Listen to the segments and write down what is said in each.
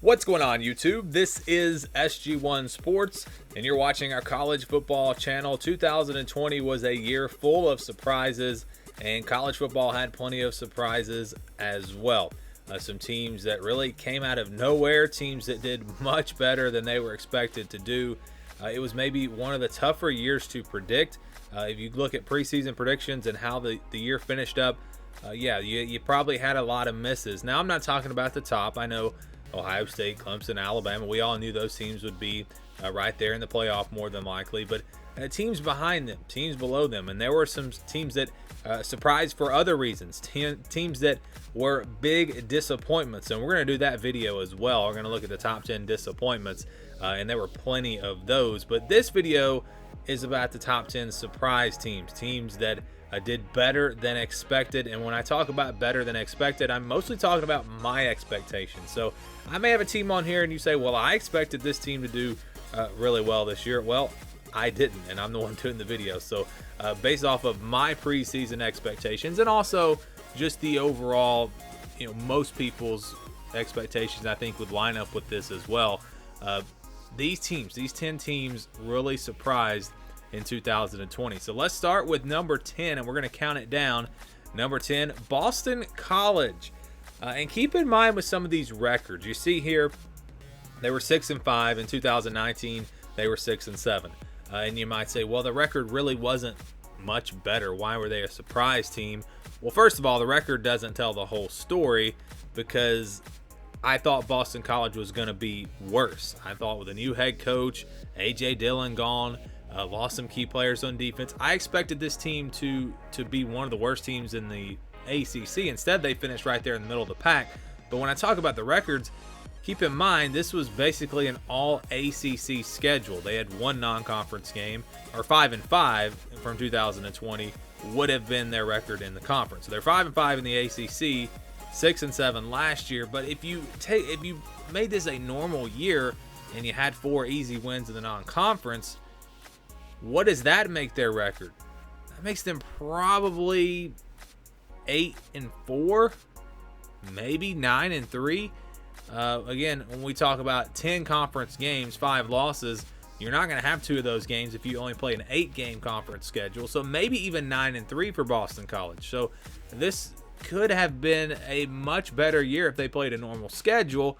What's going on, YouTube? This is SG1 Sports, and you're watching our college football channel. 2020 was a year full of surprises, and college football had plenty of surprises as well. Some teams that really came out of nowhere, teams that did much better than they were expected to do. It was maybe one of the tougher years to predict. If you look at preseason predictions and how the year finished up, you probably had a lot of misses. Now, I'm not talking about the top. I know Ohio State, Clemson, Alabama, we all knew those teams would be right there in the playoff more than likely. But teams behind them, teams below them, and there were some teams that surprised for other reasons, teams that were big disappointments. And we're going to do that video as well. We're going to look at the top 10 disappointments, and there were plenty of those. But this video is about the top 10 surprise teams that did better than expected. And when I talk about better than expected, I'm mostly talking about my expectations. So I may have a team on here and you say, well, I expected this team to do really well this year. Well, I didn't, and I'm the one doing the video. So based off of my preseason expectations and also just the overall, most people's expectations, I think would line up with this as well. These 10 teams really surprised in 2020. So let's start with number 10, and we're going to count it down. Number 10, Boston College. And keep in mind with some of these records, you see here, they were 6-5 in 2019. They were 6-7. And you might say, well, the record really wasn't much better. Why were they a surprise team? Well, first of all, the record doesn't tell the whole story, because I thought Boston College was going to be worse. I thought with a new head coach, A.J. Dillon gone, lost some key players on defense, I expected this team to be one of the worst teams in the ACC. Instead, they finished right there in the middle of the pack. But when I talk about the records, keep in mind this was basically an all ACC schedule. They had one non-conference game, or 5-5 from 2020 would have been their record in the conference. So they're 5-5 in the ACC, 6-7 last year. But if you made this a normal year and you had 4 easy wins in the non-conference, what does that make their record? That makes them probably 8-4, maybe 9-3. Again, when we talk about 10 conference games, 5 losses, you're not going to have 2 of those games if you only play an 8-game conference schedule. So maybe even 9-3 for Boston College. So this could have been a much better year if they played a normal schedule.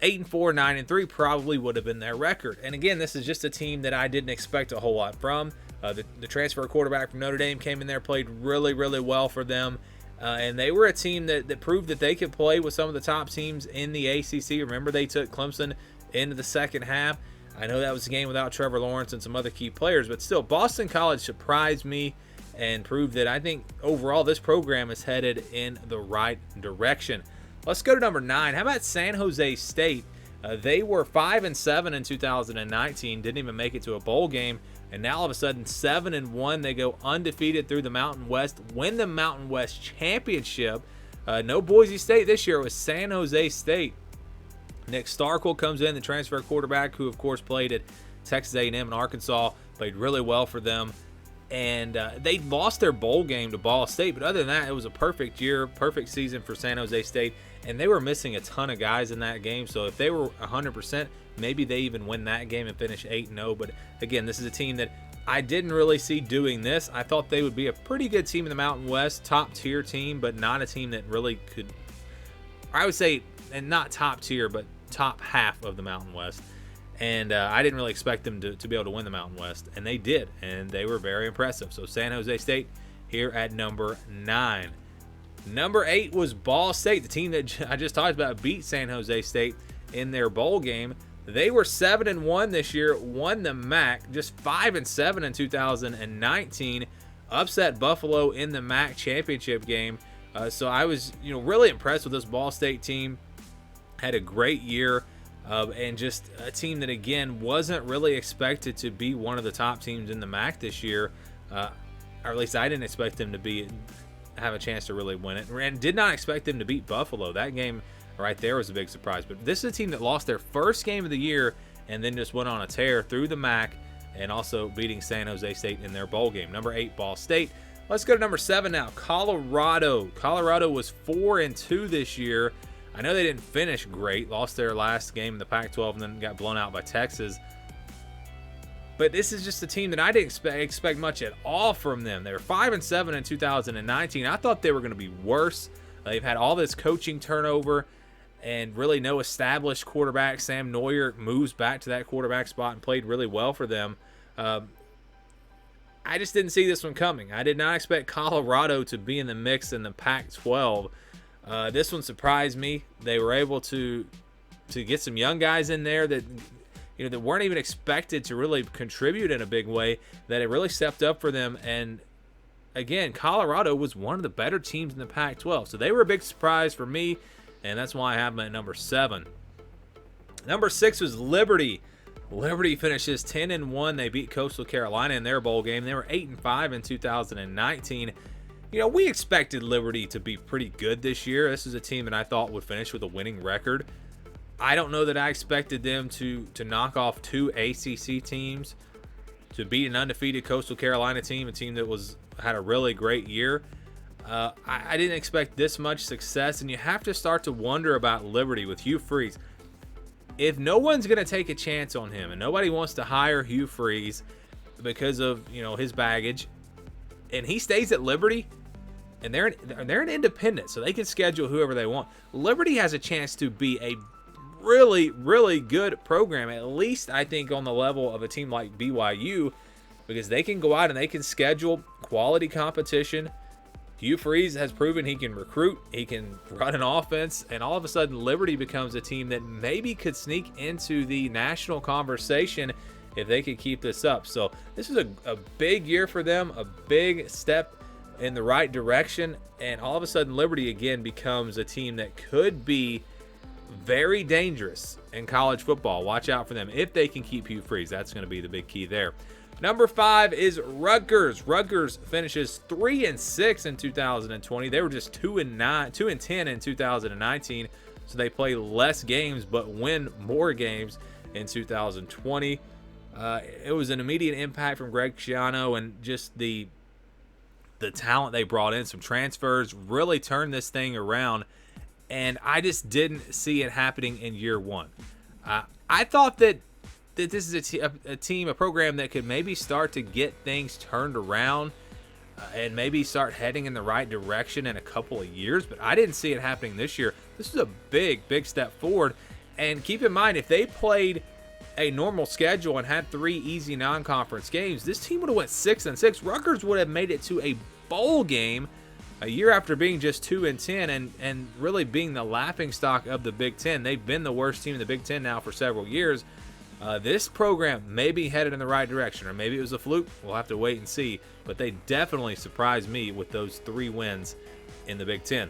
8-4, 9-3 probably would have been their record. And again, this is just a team that I didn't expect a whole lot from. The transfer quarterback from Notre Dame came in there, played really, really well for them. And they were a team that proved that they could play with some of the top teams in the ACC. Remember, they took Clemson into the second half. I know that was a game without Trevor Lawrence and some other key players, but still, Boston College surprised me and proved that I think overall this program is headed in the right direction. Let's go to number 9. How about San Jose State? They were 5-7 in 2019, didn't even make it to a bowl game, and now all of a sudden 7-1. They go undefeated through the Mountain West, win the Mountain West championship. No Boise State this year. It was San Jose State. Nick Starkel comes in, the transfer quarterback, who of course played at Texas A&M and Arkansas, played really well for them. And they lost their bowl game to Ball State, but other than that, it was a perfect year, perfect season for San Jose State. And they were missing a ton of guys in that game, so if they were 100%, maybe they even win that game and finish 8-0. But again, this is a team that I didn't really see doing this. I thought they would be a pretty good team in the Mountain West, top tier team, but not a team that really could, I would say, and not top tier, but top half of the Mountain West. And I didn't really expect them to be able to win the Mountain West, and they did, and they were very impressive. So San Jose State here at number 9. Number 8 was Ball State, the team that I just talked about beat San Jose State in their bowl game. They were 7-1 this year, won the MAC, just 5-7 in 2019, upset Buffalo in the MAC championship game. So I was, really impressed with this Ball State team. Had a great year. And just a team that, again, wasn't really expected to be one of the top teams in the MAC this year. Or at least I didn't expect them to have a chance to really win it. And did not expect them to beat Buffalo. That game right there was a big surprise. But this is a team that lost their first game of the year and then just went on a tear through the MAC and also beating San Jose State in their bowl game. Number 8, Ball State. Let's go to number 7 now, Colorado. Colorado was 4-2 this year. I know they didn't finish great, lost their last game in the Pac-12 and then got blown out by Texas. But this is just a team that I didn't expect much at all from them. They were 5-7 in 2019. I thought they were going to be worse. They've had all this coaching turnover and really no established quarterback. Sam Neuer moves back to that quarterback spot and played really well for them. I just didn't see this one coming. I did not expect Colorado to be in the mix in the Pac-12. This one surprised me. They were able to get some young guys in there that that weren't even expected to really contribute in a big way, that it really stepped up for them. And again, Colorado was one of the better teams in the Pac-12. So they were a big surprise for me, and that's why I have them at number 7. Number 6 was Liberty. Liberty finishes 10-1. They beat Coastal Carolina in their bowl game. They were 8-5 in 2019. We expected Liberty to be pretty good this year. This is a team that I thought would finish with a winning record. I don't know that I expected them to knock off 2 ACC teams, to beat an undefeated Coastal Carolina team, a team that had a really great year. I didn't expect this much success, and you have to start to wonder about Liberty with Hugh Freeze. If no one's going to take a chance on him, and nobody wants to hire Hugh Freeze because of his baggage, and he stays at Liberty, and they're an independent, so they can schedule whoever they want. Liberty has a chance to be a really, really good program, at least I think on the level of a team like BYU, because they can go out and they can schedule quality competition. Hugh Freeze has proven he can recruit, he can run an offense, and all of a sudden Liberty becomes a team that maybe could sneak into the national conversation if they could keep this up. So this is a big year for them, a big step in the right direction, and all of a sudden Liberty again becomes a team that could be very dangerous in college football. Watch out for them if they can keep Hugh Freeze. That's going to be the big key there. Number 5 is Rutgers. Rutgers finishes 3-6 in 2020. They were just 2-10 in 2019, so they play less games but win more games in 2020. It was an immediate impact from Greg Schiano, and just the talent they brought in, some transfers, really turned this thing around. And I just didn't see it happening in year one. I thought that this is a program that could maybe start to get things turned around and maybe start heading in the right direction in a couple of years. But I didn't see it happening this year. This is a big, big step forward. And keep in mind, if they played a normal schedule and had 3 easy non-conference games, this team would have went 6-6. Rutgers would have made it to a bowl game a year after being just 2-10 and really being the laughingstock of the Big Ten. They've been the worst team in the Big Ten now for several years. This program may be headed in the right direction, or maybe it was a fluke. We'll have to wait and see. But they definitely surprised me with those 3 wins in the Big Ten.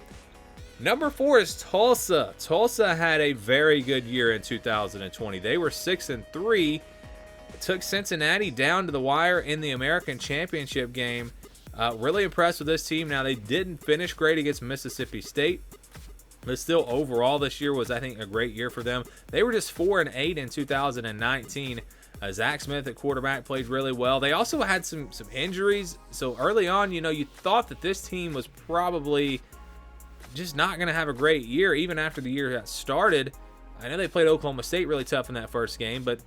Number 4 is Tulsa. Tulsa had a very good year in 2020. They were 6-3. Took Cincinnati down to the wire in the American Championship game. Really impressed with this team. Now, they didn't finish great against Mississippi State, but still overall this year was, I think, a great year for them. They were just 4-8 in 2019. Zach Smith at quarterback played really well. They also had some injuries. So early on, you thought that this team was probably just not going to have a great year, even after the year got started. I know they played Oklahoma State really tough in that first game, but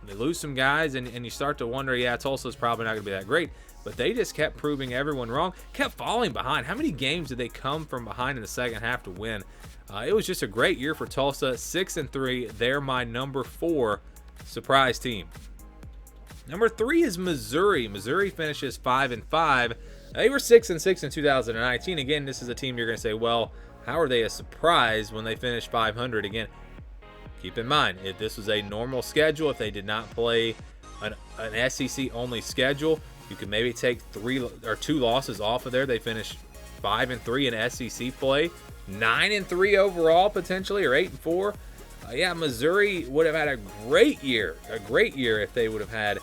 they lose some guys, and you start to wonder, yeah, Tulsa's probably not going to be that great. But they just kept proving everyone wrong, kept falling behind. How many games did they come from behind in the second half to win? It was just a great year for Tulsa. 6-3. They're my number 4 surprise team. Number 3 is Missouri. Missouri finishes 5-5. They were 6-6 in 2019. Again, this is a team you're going to say, well, how are they a surprise when they finished 500? Again, keep in mind, if this was a normal schedule, if they did not play an SEC-only schedule, you could maybe take 3 or 2 losses off of there. They finished 5-3 in SEC play, 9-3 overall potentially, or 8-4. Yeah, Missouri would have had a great year if they would have had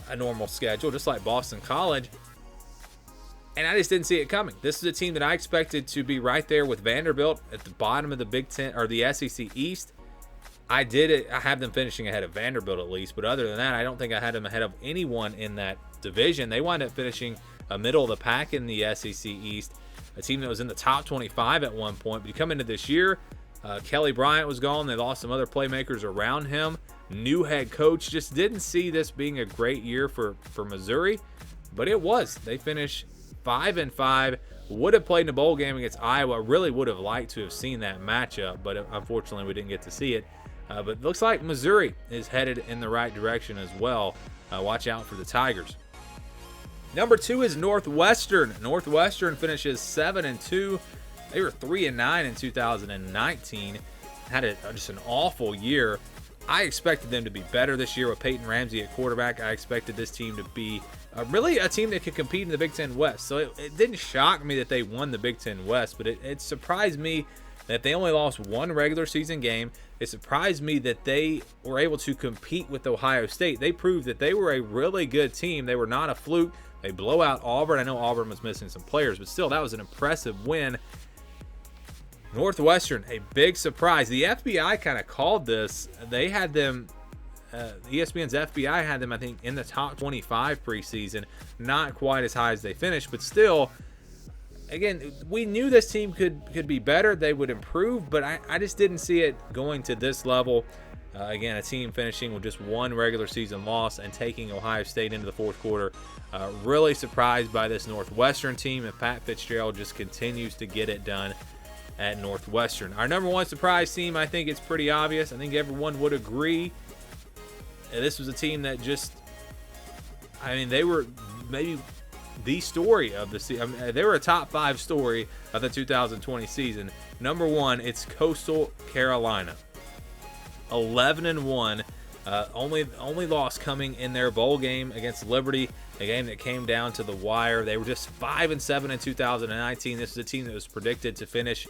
a normal schedule, just like Boston College. And I just didn't see it coming. This is a team that I expected to be right there with Vanderbilt at the bottom of the Big Ten or the SEC East. I have them finishing ahead of Vanderbilt at least, but other than that, I don't think I had them ahead of anyone in that division. They wound up finishing middle of the pack in the SEC East, a team that was in the top 25 at one point. But you come into this year, Kelly Bryant was gone. They lost some other playmakers around him. New head coach. Just didn't see this being a great year for Missouri, but it was. They finished 5-5. Would have played in a bowl game against Iowa. Really would have liked to have seen that matchup, but unfortunately we didn't get to see it. But looks like Missouri is headed in the right direction as well. Watch out for the Tigers. Number 2 is Northwestern. Northwestern finishes 7-2. They were 3-9 in 2019. Had just an awful year. I expected them to be better this year with Peyton Ramsey at quarterback. I expected this team to be really a team that could compete in the Big Ten West. So it didn't shock me that they won the Big Ten West, but it surprised me that they only lost one regular season game. It surprised me that they were able to compete with Ohio State. They proved that they were a really good team. They were not a fluke. They blow out Auburn. I know Auburn was missing some players, but still, that was an impressive win. Northwestern, a big surprise. The FBI kind of called this. They had them, ESPN's FBI had them, I think, in the top 25 preseason. Not quite as high as they finished, but still, again, we knew this team could be better. They would improve, but I just didn't see it going to this level. Again, a team finishing with just one regular season loss and taking Ohio State into the fourth quarter. Really surprised by this Northwestern team, and Pat Fitzgerald just continues to get it done at Northwestern. Our number 1 surprise team, I think it's pretty obvious. I think everyone would agree. This was a team that just, I mean, they were maybe the story of the season. I mean, they were a top 5 story of the 2020 season. Number 1, it's Coastal Carolina. 11-1. Only loss coming in their bowl game against Liberty, a game that came down to the wire. They were just 5-7 in 2019. This is a team that was predicted to finish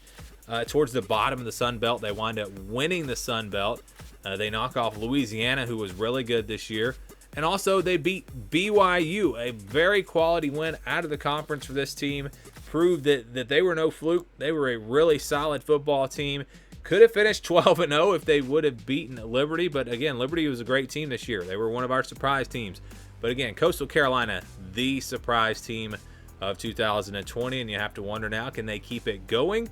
towards the bottom of the Sun Belt. They wind up winning the Sun Belt. They knock off Louisiana, who was really good this year. And also they beat BYU, a very quality win out of the conference for this team. Proved that they were no fluke. They were a really solid football team. Could have finished 12-0 if they would have beaten Liberty. But again, Liberty was a great team this year. They were one of our surprise teams. But again, Coastal Carolina, the surprise team of 2020. And you have to wonder now, can they keep it going?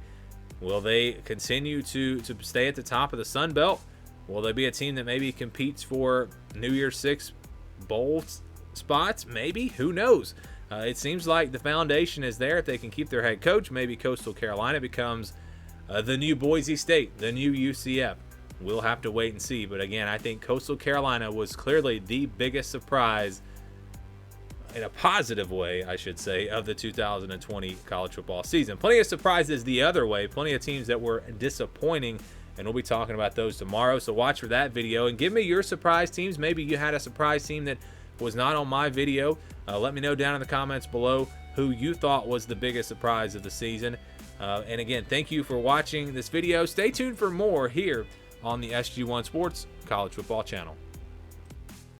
Will they continue to stay at the top of the Sun Belt? Will they be a team that maybe competes for New Year's 6 bowl spots? Maybe. Who knows? It seems like the foundation is there. If they can keep their head coach, maybe Coastal Carolina becomes the new Boise State, the new UCF. We'll have to wait and see. But again, I think Coastal Carolina was clearly the biggest surprise, in a positive way, I should say, of the 2020 college football season. Plenty of surprises the other way. Plenty of teams that were disappointing, and we'll be talking about those tomorrow. So watch for that video and give me your surprise teams. Maybe you had a surprise team that was not on my video. Let me know down in the comments below who you thought was the biggest surprise of the season. And again, thank you for watching this video. Stay tuned for more here on the SG1 Sports College Football Channel.